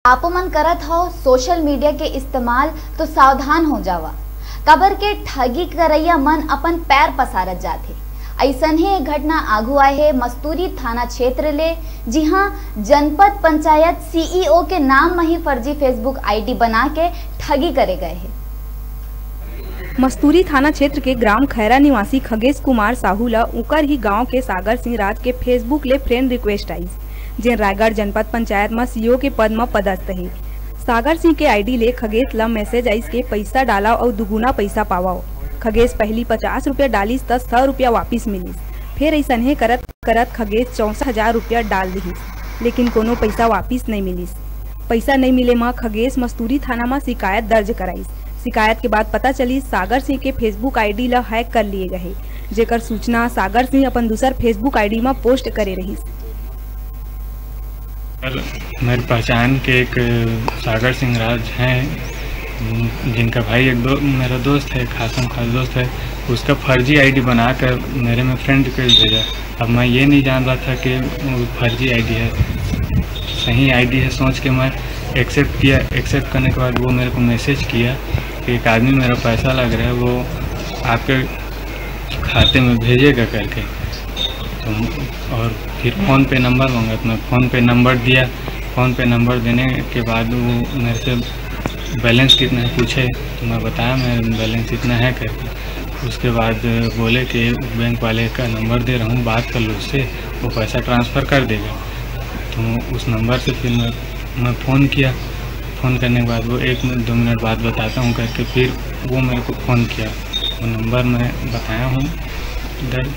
आपो मन करत हो सोशल मीडिया के इस्तेमाल तो सावधान हो जावा। कबर के ठगी करैया मन अपन पैर पसारत जाते। ऐसन ही एक घटना आगू आए है मस्तूरी थाना क्षेत्र ले, जी हाँ, जनपद पंचायत सीईओ के नाम में ही फर्जी फेसबुक आईडी बना के ठगी करे गए है। मस्तूरी थाना क्षेत्र के ग्राम खैरा निवासी खगेश कुमार साहू ला उकर ही गांव के सागर सिंह राज के फेसबुक ले फ्रेंड रिक्वेस्ट आई, जे रायगढ़ जनपद पंचायत में सीईओ के पद में पदस्थ है। सागर सिंह के आईडी ले खगेश ला मैसेज आइस के पैसा डाला और दुगुना पैसा पावाओ। खगेश पहली 50 रुपया डालिस तो 100 रुपया वापिस मिलिस। फिर ऐसने करत करत खगेश 64,000 रुपया डाल दिहिस, लेकिन कोनो पैसा वापिस नहीं मिलिस। पैसा नहीं मिले में खगेश मस्तूरी थाना में शिकायत दर्ज कराइस। शिकायत के बाद पता चली सागर सिंह के फेसबुक आईडी ला हैक कर लिए गए, जेकर सूचना सागर सिंह अपन दूसर फेसबुक आईडी में पोस्ट करे रहिस। मेरी पहचान के एक सागर सिंह राज हैं, जिनका भाई मेरा दोस्त है, खास दोस्त है। उसका फर्जी आईडी बनाकर मेरे में फ्रेंड रिक्वेस्ट भेजा। अब मैं ये नहीं जान रहा था कि वो फर्जी आईडी है, सही आईडी है सोच के मैं एक्सेप्ट किया। एक्सेप्ट करने के बाद वो मेरे को मैसेज किया कि एक आदमी मेरा पैसा लग रहा है, वो आपके खाते में भेजेगा करके। तो और फिर फ़ोन पे नंबर मांगा, तो मैं फ़ोन पे नंबर दिया। फ़ोन पे नंबर देने के बाद वो मेरे से बैलेंस कितना है पूछे, तो मैं बताया मेरा बैलेंस इतना है करके। उसके बाद बोले कि बैंक वाले का नंबर दे रहा हूँ, बात कर लो उससे, वो पैसा ट्रांसफ़र कर देगा। तो उस नंबर से फिर मैं फ़ोन किया। फ़ोन करने के बाद वो 1-2 मिनट बाद बताता हूँ करके फिर वो मेरे को फ़ोन किया। वो नंबर मैं बताया हूँ इधर।